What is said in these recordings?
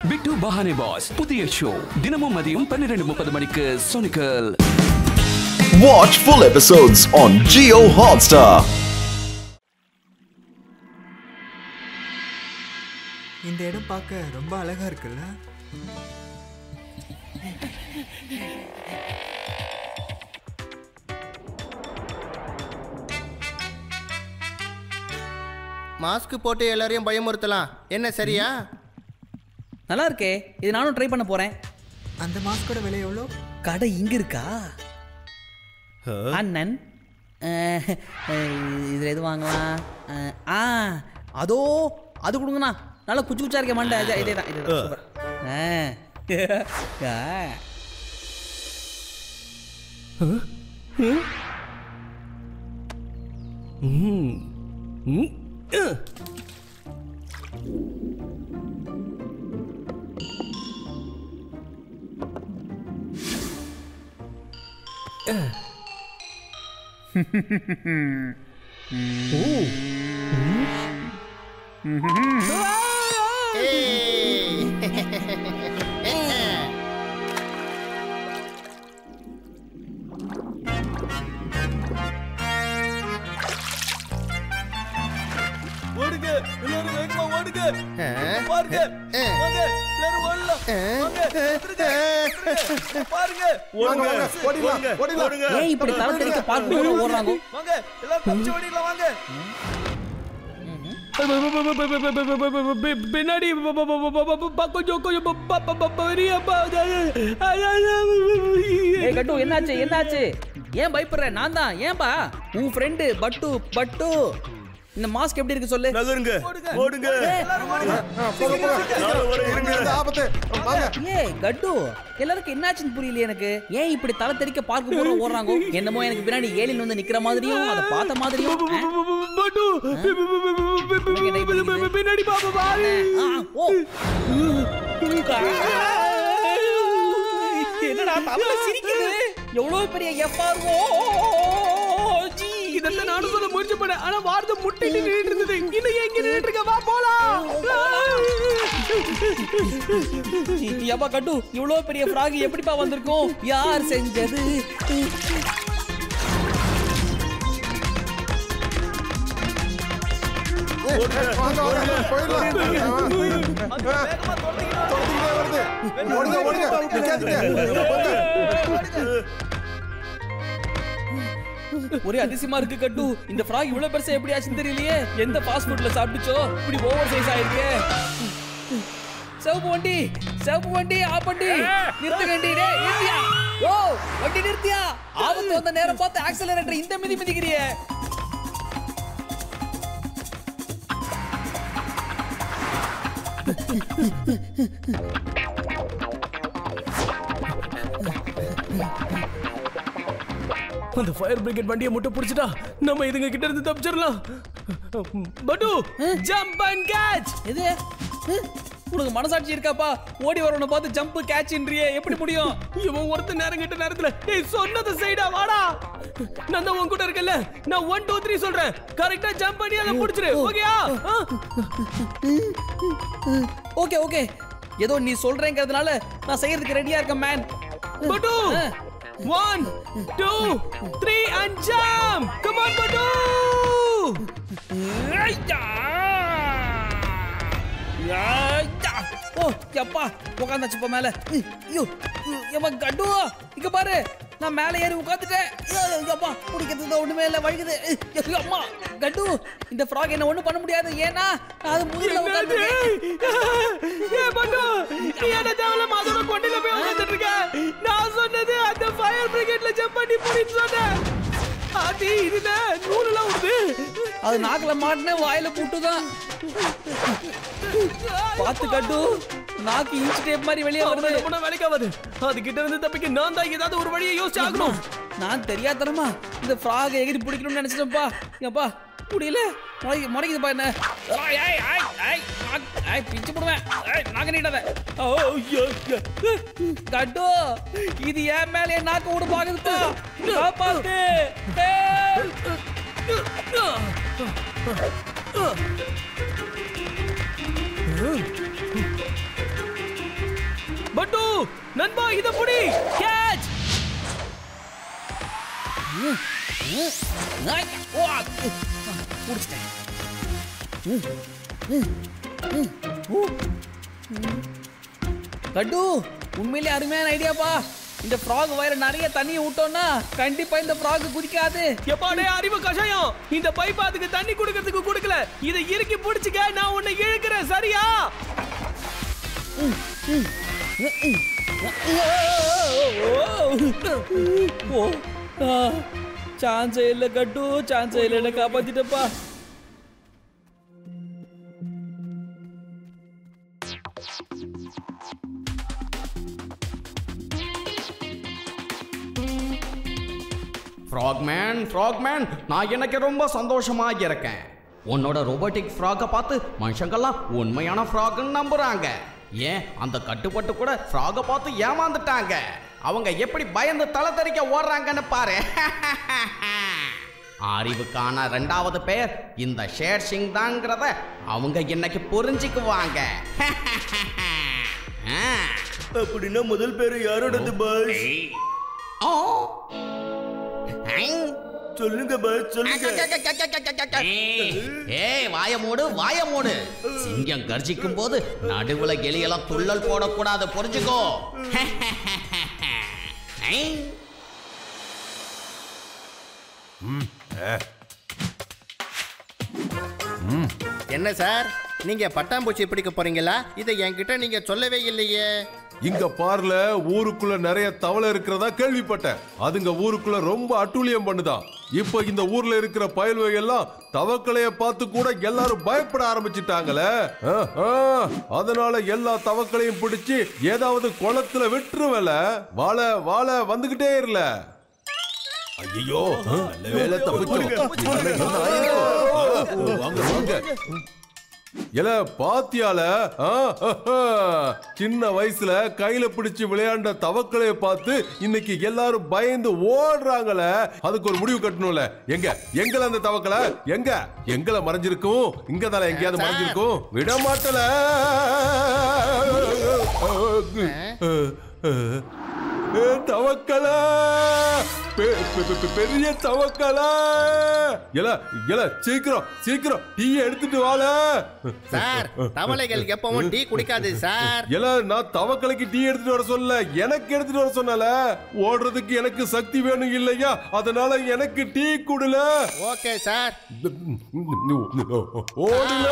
பிட்டு பஹானே pass புதிய show தினமும் மதியம் 12:30 மணிக்கு சோனிக்கல். Watch full episodes on Jio Hotstar. இந்த இடம் பார்க்க ரொம்ப அழகா இருக்குல்ல? மாஸ்க் போட்டு எல்லாரையும் பயமுறுத்தலாம், என்ன சரியா? நல்லா இருக்கே, இது நானும் ட்ரை பண்ண போறேன். அந்த மாஸ்கோட விலை எவ்வளோ? கடை இங்க இருக்கா அண்ணன்? இதுல எது வாங்கலாம்? அதோ அது கொடுங்கண்ணா, நல்லா குச்சி குச்சா இருக்க மாட்டேன். இதேதான் சூப்பர். ஓடுங்க எல்லாரும், வேகமா ஓடுங்க. பாருங்க, வாங்க எல்லாரும் ஓடலாம். பாருங்க, ஓடுங்க ஓடுங்க. ஏன் இப்படி தலை தெறிக்க பார்க்க ஓடுறாங்க? வாங்க எல்லாரும் தப்பிச்சு ஓடிடலாம், வாங்க. பின்னாடி கொஞ்சம் கட்டு, என்னாச்சு? ஏன் பயப்படுற? நான் தான். ஏன்பா உன் ஃப்ரெண்டு பட்டு. இந்த மாஸ்க் எப்படி இருக்கு சொல்லு. நகருங்க, ஓடுங்க எல்லாரும் ஓடுங்க. ஏய் கட்டு, எல்லாருக்கும் என்னாச்சுன்னு புரியல எனக்கு. ஏன் இப்படி தலை தெறிக்க பார்க்க போற ஓடுறாங்க? என்னமோ எனக்கு பின்னாடி ஏலியன் வந்து நிக்கிற மாதிரியும் அதை பார்த்த மாதிரியும். பின்னாடி பாப்பா. என்னடா தமிழ சிரிக்குது? எவ்வளவு பெரிய எஃப்ஆர்ஓ ஜி. இதெல்லாம் நானும் சொல்ல முயற்சி பண்ணேன், ஆனா வார்த்தை முட்டிட்டு நின்னுட்டு இருந்தது. இன்னும் எங்க நின்னுட்டு இருக்க? வா போலாம். ஏப்பா கட்டு, இவ்வளவு பெரிய ஃப்ராக் எப்படிப்பா வந்திருக்கும்? யார் செஞ்சது? ஒரே அதிசயமா இருக்கு கட்டு. இந்த ஃப்ராக் இவ்வளவு பெருசா எப்படி ஆச்சுன்னு தெரியலையே. எந்த ஃபாஸ்ட் ஃபுட்ல சாப்பிட்டுச்சோ இப்படி ஓவர் சைஸ் ஆயிருக்கு. சிவப்பு வண்டி ஆப் பண்ணி நிறுத்துங்கண்டி. டேய் நிறுத்தியா? ஓ வண்டி நிறுத்தியா? ஆபத்து வந்த நேரம் பார்த்து ஆக்சலரேட்டர் இந்த மிதிக்கிறியே. அந்த ஃபயர் பிரிகேட் வண்டியை முட்டை பிடிச்சிட்டா நம்ம இதுங்க கிட்ட இருந்து தப்பிச்சிடலாம். பட்டு ஜம்ப் அண்ட் கேட்ச். எது? உனக்கு மனசாட்சி இருக்காப்பா? ஓடி வரவனை பார்த்து ஜம்ப் கேட்ச்ன்றியே, எப்படி முடியும்? இவன் ஒருத்த நேரம் கிட்ட நேரத்துல ஏய் சொன்னது சைடா வாடா. நான் தான் உன் கூட இருக்கல. நான் 1 2 3 சொல்றேன், கரெக்ட்டா ஜம்ப் பண்ணி அத புடிச்சிரு. ஓகேயா? ஓகே. ஏதோ நீ சொல்றேங்கிறதுனால நான் செய்யறதுக்கு ரெடியா இருக்கேன் மேன். பட்டு 1 2 3 and jump. Come on பட்டு. ஓ யப்பா, உட்கார்ந்தாச்சுப்பா மேல. ஐயோ ஏமா கட்டு, இங்க பாரு, நான் மேல ஏறி உட்கார்ந்துட்டேன். யப்பா குடிக்கிறதுக்கு ஒண்ணுமே இல்ல, வழுகுது. அம்மா கட்டு, இந்த ஃப்ராக் என்ன ஒண்ணும் பண்ண முடியாது. ஏன்னா அது முதுகுல உட்கார்ந்துட்டேன். ஏய் பட்டு, நீ என்ன தேவல மாதவ கொண்டில போய் உட்கார்ந்துட்டு இருக்க? நான் சொன்னது அந்த ஃபயர் பிரிகேட்ல ஜம்ப் பண்ணி போடின்னு சொன்னேன். ஆதி இதுல நூலெல்லாம் வருது. அது நாக்குல மாட்டனே, வாயில புட்டுதான். பாத்து கட்டு, நாக்கு இன்ச் டேப் மாதிரி வெளியே வருது. போனா வேலைக்கு ஆகாது. அது கிட்ட இருந்து தப்பிக்க நான் தான் ஏதாவது ஒரு வழியை யோசிச்சு ஆகணும். நான் தெரியாதனமா இந்த ஃப்ராக் எகிரி பிடிக்கணும்னு நினைச்சிட்டேன்ப்பா. ஏப்பா முடியல, முறைக்குதுப்பா என்ன. பிச்சு போடுவேன். நாக்க நீட்டாத கட்டு. இது ஏன் மேலே நாக்க விட பாக்குதுப்பா. காப்பாத்து. பட்டு நண்பா இத புடி கேட்ச் புடிச்சிட்டேன் கட்டு உண்மையிலே அருமையான ஐடியாப்பா இந்த ஃப்ராக் வயர நிறைய தண்ணியை விட்டோம்னா கண்டிப்பா இந்த ஃப்ராக் குதிக்காது எப்பாடே அறிவு கஷாயம் இந்த பைப் அதுக்கு தண்ணி குடுக்கிறதுக்கு கொடுக்கல இதை இறுக்கி பிடிச்சுக்க நான் உன்னை இழுக்கிறேன் சரியா சான்ஸே இல்லை கட்டு சான்ஸே இல்லை என்ன காப்பாத்திட்டப்பா ஃப்ராக்மேன் நான் எனக்கு ரொம்ப சந்தோஷமா இருக்கேன் உன்னோட ரோபோட்டிக் ஃப்ராக்கை பார்த்து மனுஷங்கள்லாம் உண்மையான ஃப்ராக்னு நம்புறாங்க ஏன் அந்த கட்டுப்பட்டு கூட ஃப்ராகை பார்த்து ஏமாந்துட்டாங்க அவங்க எப்படி பயந்து தலை தெறிக்க ஓடுறாங்கன்னு பாரு அறிவுக்கான 2வது பெயர் இந்த ஷேர் சிங் தாங்கிறத அவங்க இன்னைக்கு புரிஞ்சுக்குவாங்க அப்படின்னா முதல் பேரு யாரோடது பாஸ்? சொல்லுங்க பாஸ் சொல்லுங்க. ஏய் வாய மூடு சிங்கம் கர்ஜிக்கும் போது நடுவுல எலியெல்லாம் துள்ளல் போடக்கூடாது புரிஞ்சுக்கோ என்ன சார் நீங்க பட்டாம்பூச்சி பிடிக்க போறீங்களா? இதை என்கிட்ட நீங்க சொல்லவே இல்லையே. இங்க பார்ல ஊருக்குள்ள நிறைய தவளை இருக்கிறதா கேள்விப்பட்டேன். அதுங்க ஊருக்குள்ள ரொம்ப அட்டூழியம் பண்ணுதான். இப்ப இந்த ஊர்ல இருக்கிற பயல்வகை எல்லாம் தவக்கலைய பார்த்து கூட எல்லாரும் பயப்பட ஆரம்பிச்சிட்டாங்களே. அதனால எல்லா தவக்களையும் பிடிச்சு ஏதாவது குளத்துல விட்டுருவல. வாழ வந்துகிட்டே இருல. ஐயோ நல்ல வேலை தப்பிச்சோம். வாங்க எல பாத்தியால சின்ன வயசுல கையில பிடிச்சு விளையாண்ட தவக்கலைய பார்த்து இன்னைக்கு எல்லாரும் பயந்து ஓடுறாங்கள. அதுக்கு ஒரு முடிவு கட்டணும்ல. எங்க அந்த தவக்கலை எங்களை மறைஞ்சிருக்கும். இங்கதால எங்கேயாவது மறைஞ்சிருக்கும். விட மாட்டல. தவக்கலை பெரிய தவக்கலை. சீக்கிரம் டீ எடுத்துட்டு வாழ. சார் தவளைகள் எப்பவும் டீ குடிக்காது சார். நான் தவக்கலைக்கு டீ எடுத்துட்டு வர சொல்ல, எனக்கு எடுத்துட்டு வர சொன்னல. ஓடுறதுக்கு எனக்கு சக்தி வேணும் இல்லையா? அதனால எனக்கு டீ குடுல. Okay sir. ஓடுல.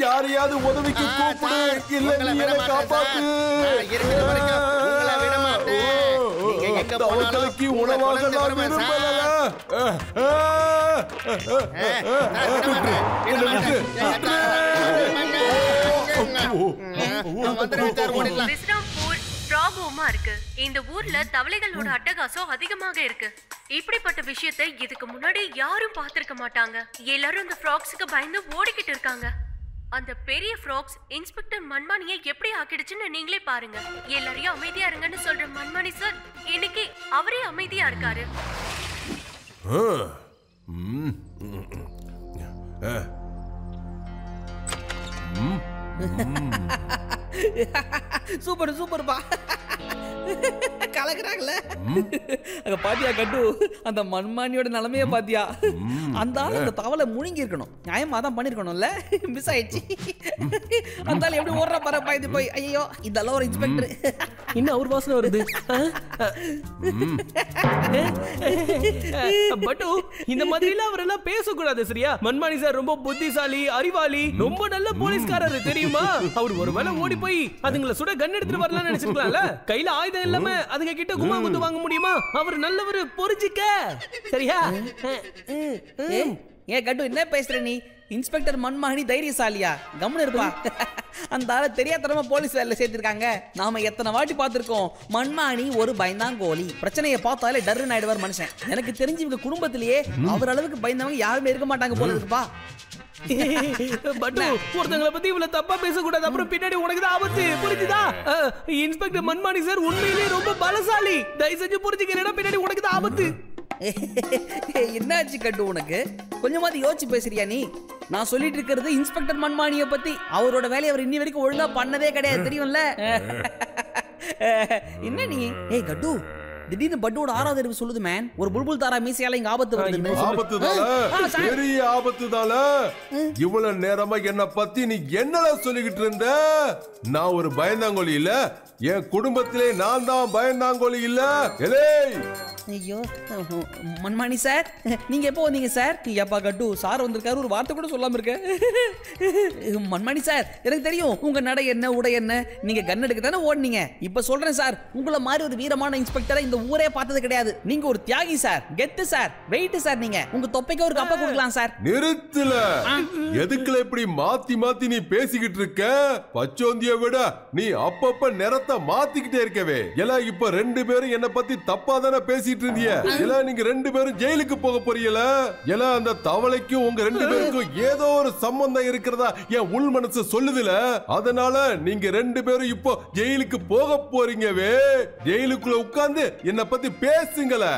யாரையாவது உதவிக்கு கூப்பிடு. இல்ல நீ என்ன காப்பாத்து. தவக்கலைக்கு உணவாக நான் விரும்பல. இருக்கு. இந்த ஊர்ல தவளைகளோட அட்டகாசம் அதிகமாக இருக்கு. இப்படிப்பட்ட விஷயத்தை இதுக்கு முன்னாடி யாரும் பார்த்திருக்க மாட்டாங்க. எல்லாரும் அந்த ஃப்ராக்ஸ்க்கு பயந்து ஓடிக்கிட்டு இருக்காங்க. அந்த பெரிய ஃப்ராக்ஸ் இன்ஸ்பெக்டர் மன்மானியை எப்படி ஆக்கிடுச்சுன்னு நீங்களே பாருங்க. எல்லாரையும் அமைதியா இருங்கன்னு சொல்ற மன்மானி சார் இன்னைக்கு அவரே அமைதியா இருக்காரு. சூப்பர் பா. கலக்குறாங்களே. அங்க பாத்தியா கட்டு, அந்த மண்மானியோட நிலைமைய பாத்தியா? அந்த ஆள் அந்த தவளை முழுங்கி இருக்கணும். நியாயமா தான் பண்ணிருக்கணும்ல. மிஸ் ஆயிடுச்சு. அந்த ஆள் எப்படி ஓடுற பாரு பாய்ந்து போய். ஐயோ இதெல்லாம் ஒரு இன்ஸ்பெக்டர். இன்னும் அவர் வாசனை வருது. பட்டு இந்த மாதிரி எல்லாம் அவரெல்லாம் பேசக்கூடாது சரியா? மன்மானி சார் ரொம்ப புத்திசாலி, அறிவாளி, ரொம்ப நல்ல போலீஸ்காரர் தெரியுமா? அவர் ஒருவேளை ஓடி போய் அதுங்களை சுட கன் எடுத்துட்டு வரலாம்னு நினைச்சிருக்கலாம்ல. கையில ஆயுதம் இல்லாம அதுங்க கிட்ட குமா குத்து வாங்க முடியுமா? அவர் நல்லவரு புரிஞ்சிக்க சரியா? ஏ கட்டு என்ன பேசுற நீ? இன்ஸ்பெக்டர் மன்மானி தைரியசாலியா? கம்முன்னு இருப்பா. அந்த ஆளை தெரியாதனமா போலீஸ் வேலையில சேர்த்திருக்காங்க. நாம எத்தனை வாட்டி பார்த்திருக்கோம். மன்மானி ஒரு பயந்தாங்கோலி. பிரச்சனையை பார்த்தாலே டர்ன்னு ஆயிடுவார் மனுஷன். எனக்கு தெரிஞ்சு இவங்க குடும்பத்திலேயே அவர் அளவுக்கு பயந்தவங்க யாருமே இருக்க மாட்டாங்க போல இருக்குப்பா. பட்டு ஒருத்தங்களை பத்தி இவ்வளவு தப்பா பேசக்கூடாது. அப்புறம் பின்னாடி உனக்கு தான் ஆபத்து. புரிஞ்சுதா? இன்ஸ்பெக்டர் மன்மானி சார் உண்மையிலேயே ரொம்ப பலசாலி. தயவு செஞ்சு புரிஞ்சுக்கிறேன்னா பின்னாடி உனக்கு தான் ஆபத்து. என்னாச்சு கட்டு உனக்கு? கொஞ்சமாவது யோசிச்சு பேசுறியா நீ? நான் சொல்லிட்டு இருக்கிறது இன்ஸ்பெக்டர் மன்மானிய பத்தி. அவரோட வேலையை அவர் இன்னி வரைக்கும் ஒழுங்கா பண்ணதே கிடையாது, தெரியும்ல? என்ன நீ? ஏய் கட்டு, திடீர்னு பட்டுவோட 6வது அறிவு சொல்லுது மேன். ஒரு புல்புல் தாரா மீசையால இங்க ஆபத்து வருது. பெரிய ஆபத்துதால. இவ்வளவு நேரமா என்ன பத்தி நீ என்னடா சொல்லிக்கிட்டு இருந்த? நான் ஒரு பயந்தாங்கோலி இல்ல, என் குடும்பத்திலே நான் தான் பயந்தாங்கோலி இல்ல. ஐயோ மன்மானி சார், நீங்க எப்போ வந்தீங்க சார்? எப்பா கட்டு, சார் வந்திருக்காரு, ஒரு வார்த்தை கூட சொல்லாம இருக்க. மன்மானி சார், எனக்கு தெரியும் உங்க நடை என்ன உடை என்ன. நீங்க கன் எடுக்க தானே ஓடுனீங்க. இப்ப சொல்றேன் சார், உங்களை மாதிரி ஒரு வீரமான இன்ஸ்பெக்டரை இந்த ஊரே பார்த்தது கிடையாது. நீங்க ஒரு தியாகி சார், கெத்து சார், வெயிட் சார். நீங்க உங்க தொப்பைக்கு ஒரு கப்ப கொடுக்கலாம் சார். நிறுத்தல. எதுக்குல இப்படி மாத்தி மாத்தி நீ பேசிக்கிட்டு இருக்க? பச்சோந்திய விட நீ அப்பப்ப நிறத்தை மாத்திக்கிட்டே இருக்கவே. எல்லாம் இப்ப 2 பேரும் என்ன பத்தி தப்பா தானே பேசி நீங்க 2 பேரும் ஜெயிலுக்கு போக போறீங்களா? அந்த தவளைக்கும் உங்க 2 பேருக்கும் ஏதோ ஒரு சம்பந்தம் இருக்கிறதா என் உள் மனசு சொல்லுதுல. அதனால நீங்க 2 பேரும் இப்போ ஜெயிலுக்கு போக போறீங்கவே. ஜெயிலுக்குள்ள உட்கார்ந்து என்ன பத்தி பேசுங்களே.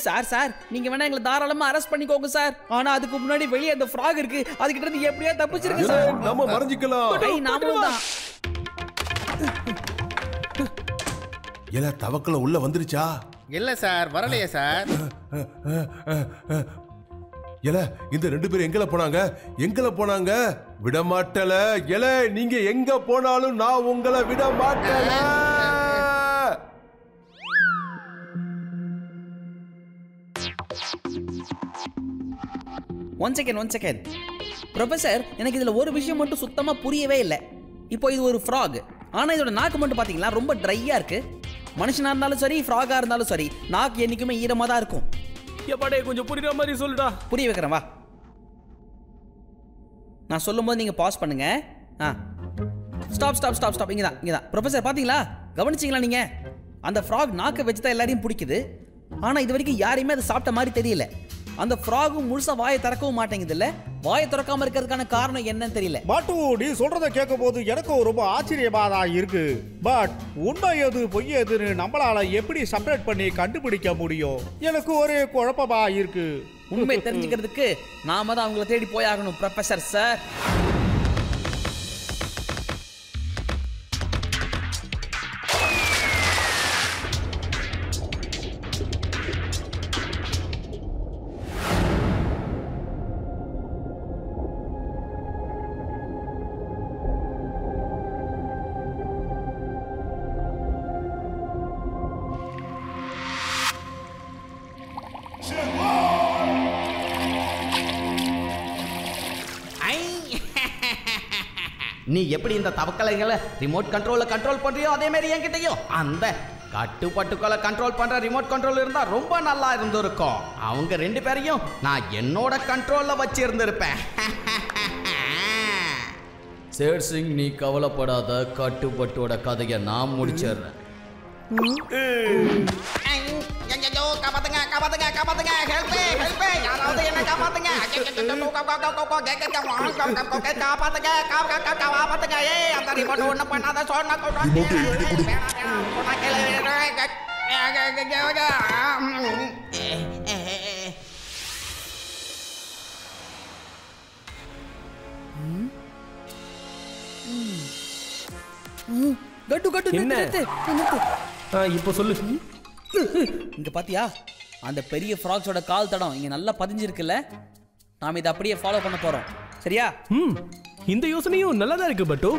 சார் சார், நீங்க வேணா எங்களை தாராளமா அரெஸ்ட் பண்ணிக்கோங்க சார். ஆனா அதுக்கு முன்னாடி வெளியே அந்த ஃப்ராக் இருக்கு, அதுகிட்ட இருந்து எப்படியா தப்பிச்சிருங்க சார். நம்ம மறைஞ்சிக்கலாம். நாம தான். தவக்கல உள்ள வந்துருச்சா? இல்ல சார், வரலையே சார். இந்த 2 பேரும் எங்கல போனாங்க? விட மாட்டல. நீங்க எங்க போனாலும் நான் உங்களை விட மாட்டல. ஒன் செகண்ட் ப்ரொஃபசர், எனக்கு இதுல ஒரு விஷயம் மட்டும் சுத்தமா புரியவே இல்லை. இப்போ இது ஒரு ஃப்ராக், ஆனா இதோட நாக்கு மட்டும் பாத்தீங்களா ரொம்ப ட்ரையா இருக்கு. மனுஷனா இருந்தாலும் சரி, ஃப்ராகா இருந்தாலும் சரி, நாக்கு என்னைக்குமே ஈரமா தான் இருக்கும். எப்படே கொஞ்சம் புரியுற மாதிரி சொல்லுடா. புரிய வைக்கிறேன் வா. நான் சொல்லும்போது நீங்க பாஸ் பண்ணுங்க. ஸ்டாப். இங்கதான் ப்ரொஃபசர், பாத்தீங்களா? கவனிச்சிங்களா நீங்க? அந்த ஃப்ராக் நாக்கை வச்சு தான் எல்லாரையும் பிடிக்குது. ஆனா இது வரைக்கும் யாரையுமே அதை சாப்பிட்ட மாதிரி தெரியல. அந்த ஃப்ராகும் முழுசா வாயை திறக்கவும் மாட்டேங்குது. இல்ல வாயை திறக்காம இருக்கிறதுக்கான காரணம் என்னன்னு தெரியல. பாட்டு, நீ சொல்றத கேட்கும் போது எனக்கும் ரொம்ப ஆச்சரியமா தான் இருக்கு. பட் உண்மை எது பொய் எதுன்னு நம்மளால எப்படி செப்பரேட் பண்ணி கண்டுபிடிக்க முடியும்? எனக்கு ஒரே குழப்பமா இருக்கு. உண்மை தெரிஞ்சுக்கிறதுக்கு நாம தான் அவங்களை தேடி போயாகணும் ப்ரொஃபசர் சார். நீ எப்படி இந்த தவக்கலைகளை ரிமோட் கண்ட்ரோல் பண்றியோ அதே மாதிரி என்கிட்டயும் அந்த கட்டுப்பட்டுக்களை கண்ட்ரோல் பண்ற ரிமோட் கண்ட்ரோல் இருந்தா ரொம்ப நல்லா இருந்திருக்கும். அவங்க 2 பேரையும் நான் என்னோட கண்ட்ரோல்ல வச்சிருந்திருப்பேன். சேர் சிங், நீ கவலைப்படாத, கட்டுப்பட்டோட கதையை நான் முடிச்சிடுறேன். காப்பாத்துங்க, ஹெல்ப், யாராவது என்ன காப்பாத்துங்க, ஏய் அந்த ரிமோட் ஒண்ணு பண்ணாத சொன்னா கட்டு என்ன? இப்போ சொல்லு. இங்க பாத்தியா அந்த பெரிய ஃப்ராக்ஸோட கால் தடம் இங்க நல்லா பதிஞ்சிருக்குல்ல. நாம இதை அப்படியே ஃபாலோ பண்ண போறோம், சரியா? இந்த யோசனையும் நல்லதா இருக்கு பட்டு.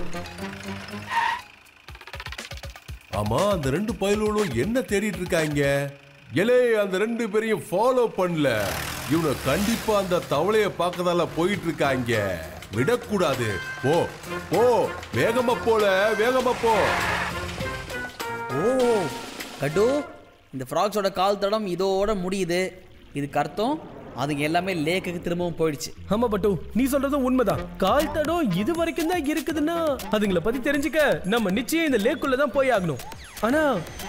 ஆமா, அந்த 2 பயலுகளும் என்ன தேடிட்டு இருக்காங்க? அந்த 2 பேரையும் ஃபாலோ பண்ணல. இவனை கண்டிப்பா அந்த தவளைய பார்க்கதால போயிட்டு இருக்காங்க. விடக்கூடாது. போ, வேகமா போ. ஓ கட்டு, இந்த ஃப்ராக்ஸோட கால் தடம் இதோட முடியுது. இதுக்கு அர்த்தம் அதுங்க எல்லாமே லேக்குக்கு திரும்பவும் போயிடுச்சு. ஆமா பட்டு, நீ சொல்றதும் உண்மைதான். கால் தடம் இது வரைக்கும் தான் இருக்குதுன்னா அதுங்களை பத்தி தெரிஞ்சுக்க நம்ம நிச்சயம் இந்த லேக்குள்ள தான் போய் ஆகணும். ஆனா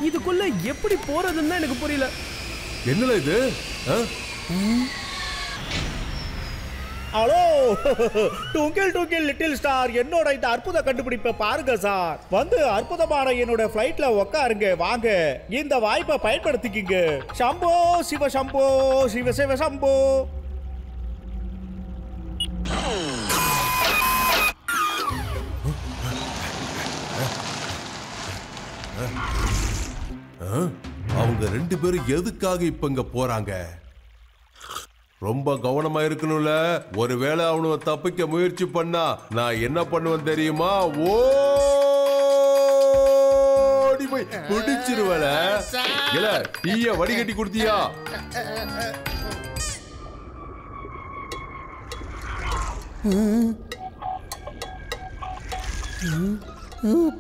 இதுக்குள்ள எப்படி போறதுன்னு எனக்கு புரியல. என்னல இது? ஹலோ டுங்கிள் டுங்கிள் லிட்டில் ஸ்டார் என்னோட இந்த அற்புத கண்டுபிடிப்பை பாருங்க சார். வந்து அற்புதமான என்னோட ஃப்ளைட்ல உட்காருங்க வாங்க. இந்த வாய்ப்பை பயன்படுத்திக்கிங்க. சம்போ சிவ சம்போ சிவ சிவ சம்போ. அவங்க 2 பேரும் எதுக்காக இப்ப இங்க போறாங்க? ரொம்ப கவனமா இருக்கணும்ல. ஒருவேளை அவனுவ தப்பிக்க முயற்சி பண்ணா நான் என்ன பண்ணுவேன் தெரியுமா? ஓடி போய் பிடிச்சிருவல. இல்ல டீய வடிகட்டி கொடுத்தியா?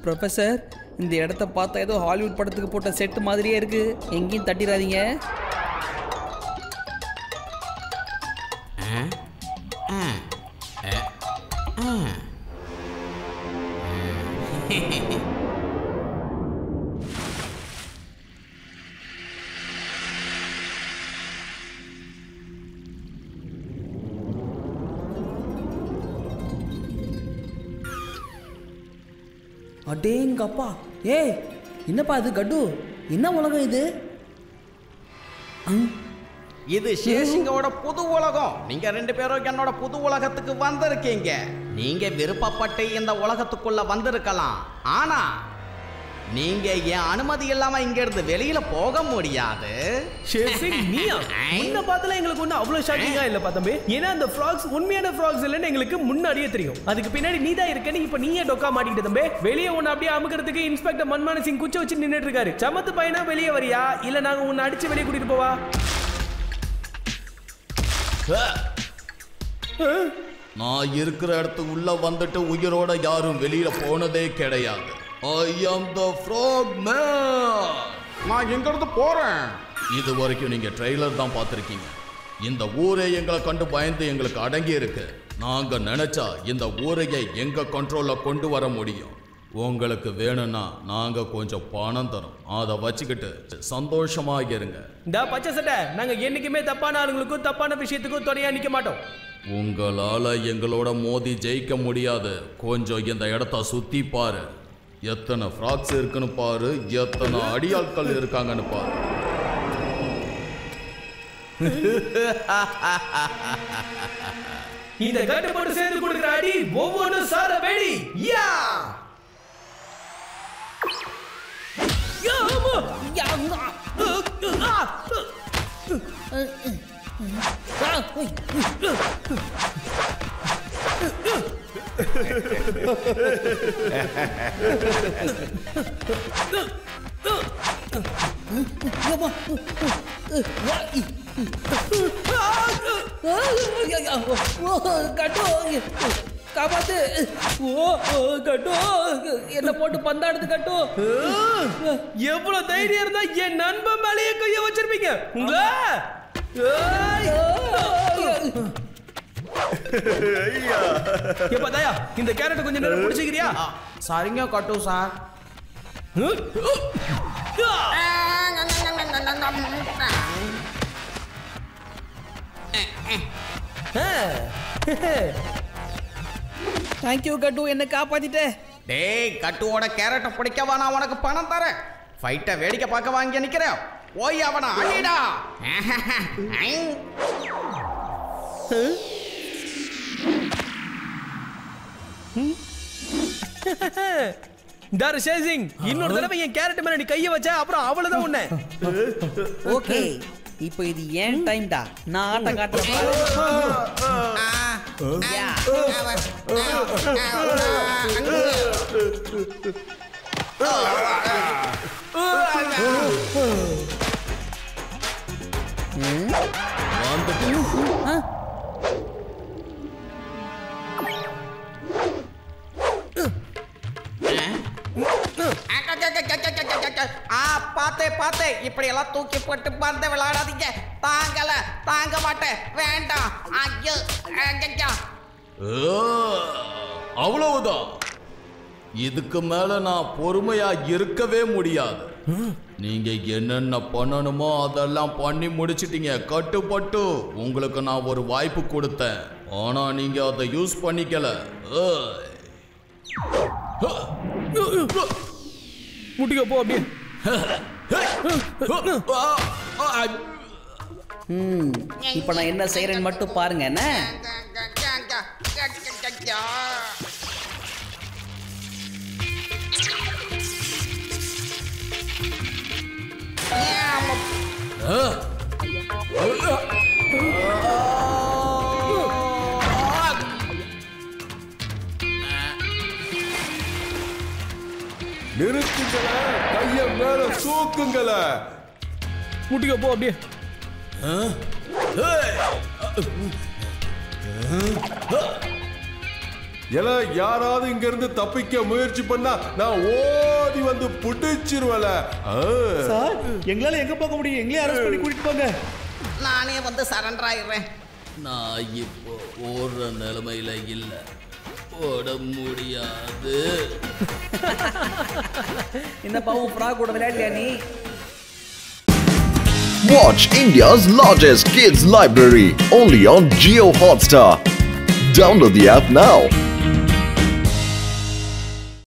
ப்ரொஃபசர், இந்த இடத்த பார்த்தா ஏதோ ஹாலிவுட் படத்துக்கு போட்ட செட் மாதிரியே இருக்கு. எங்கேயும் தட்டிடாதீங்க. அடேங்கப்பா, ஏய் என்னப்பா இது கட்டு? என்ன உலகம் இது? இது சேஷிங்கோட புது உலகம். நீங்க 2 பேரும் என்னோட புது உலகத்துக்கு வந்திருக்கீங்க. நீங்க விருப்பப்பட்டு இந்த உலகத்துக்குள்ள வந்திருக்கலாம். ஆனா நீங்க என் அனுமதி இல்லாம இங்க இருந்து வெளியில போக முடியாது. நீயா? முன்ன பார்த்தல எங்களுக்கு ஒண்ணு அவ்வளவு ஷாக்கிங்கா இல்ல தம்பி. ஏன்னா அந்த ஃப்ராக்ஸ் உண்மையான ஃப்ராக்ஸ் இல்லன்னு எங்களுக்கு முன்னாடியே தெரியும். அதுக்கு பின்னாடி நீ தான் இருக்க. இப்ப நீயே டொக்கா மாட்டிக்கிட்ட தம்பி. வெளியே உன்னை அப்படியே அமுக்கிறதுக்கு இன்ஸ்பெக்டர் மன்மான சிங் குச்ச வச்சு நின்னுட்டு இருக்காரு. சமத்து பையனா வெளியே வரியா இல்ல நாங்க உன்னை அடிச்சு வெளியே கூட்டிட்டு போவா? நான் இருக்கிற இடத்துக்கு உள்ள வந்துட்டு உயிரோட யாரும் வெளியில போனதே கிடையாது. I am the frog man. நான் எங்க இருந்து போறேன்? இது வரைக்கும் நீங்க ட்ரெய்லர் தான் பார்த்திருக்கீங்க. இந்த ஊரே எங்களை கண்டு பயந்து எங்களுக்கு அடங்கி இருக்கு. நாங்க நினைச்சா இந்த ஊரையை எங்க கண்ட்ரோல்ல கொண்டு வர முடியும். உங்களுக்கு வேணும்னா நாங்க கொஞ்சம் பணம் தரோம். அதை வச்சுக்கிட்டு சந்தோஷமா இருங்க. இந்த பச்சை சட்டை, நாங்க என்னைக்குமே தப்பான ஆளுங்களுக்கும் தப்பான விஷயத்துக்கும் துணையா நிக்க மாட்டோம். உங்களால எங்களோட மோதி ஜெயிக்க முடியாது. கொஞ்சம் இந்த இடத்த சுத்தி பாரு. எத்தனை ஃப்ராக்ஸ் இருக்குன்னு பாரு, எத்தனை அடியாட்கள் இருக்காங்கன்னு பாரு. இந்த கட்டு போட்டு சேர்ந்து கொடுக்கிற அடி ஒவ்வொன்றும் சார வெடி. யா யா அம்மா யா காப்பாத்து. என்ன போட்டு பந்தாடுது கட்டு. எவ்வளவு தைரியம் இருந்தா என் நண்பன் மேலேயே கைய வச்சிருப்பீங்க உங்கள. எப்பதாயா இந்த கேரட் கொஞ்சம் நேரம் பிடிச்சிக்கிறியா? சரிங்க கட்டு சார். தேங்க்யூ கட்டு, என்ன காப்பாத்திட்டே. டேய், கட்டுவோட கேரட்டை பிடிக்கவா நான் உனக்கு பணம் தரேன். ஃபைட்டை வேடிக்கை பார்க்க வாங்கி நிக்கிறேன். போய் அவனை அடிடா. சிங், இன்னொரு தடவை என் கேரட் மேல நீ கைய வச்ச அப்புறம் அவ்வளவுதான் உன்னை. ஓகே, இப்போ இது ஏன் டைம் டா. நான் ஆட்டம் காட்டுறேன். பாத்தே இப்படி எல்லாம் தூக்கி போட்டு பந்து விளையாடாதீங்க. தாங்க மாட்டேன், வேண்டாம். ஐயோ, அவ்வளவுதான். இதுக்கு மேல நான் பொறுமையா இருக்கவே முடியாது. நீங்க என்னென்ன பண்ணணுமோ அதெல்லாம் பண்ணி முடிச்சிட்டீங்க. கட்டுப்பட்டு உங்களுக்கு நான் ஒரு வாய்ப்பு கொடுத்தேன். ஆனா நீங்க அதை யூஸ் பண்ணிக்கல. முட்டிக்க போ அப்படியே. இப்ப நான் என்ன செய்யறேன்னு மட்டும் பாருங்க. என்ன நிறுத்துங்கள, கைய மேல தூக்குங்கள. முட்டிக்க போ அப்படியே. யாராவது இங்க இருந்து தப்பிக்க முயற்சி பண்ணா நான் ஓடி வந்து புடிச்சிருவல. சார், எங்களால எங்க போக முடியும்? எங்களே அரெஸ்ட் பண்ணி கூட்டிட்டு போங்க. நானே வந்து சரண்டர் ஆயிடுறேன். நான் இப்போ ஓடுற நிலைமையில இல்ல, ஓட முடியாது. இந்த பாவம் ஃப்ராக் கூட விளையாடலையா நீ? Watch India's largest kids library only on Jio Hotstar. Download the app now.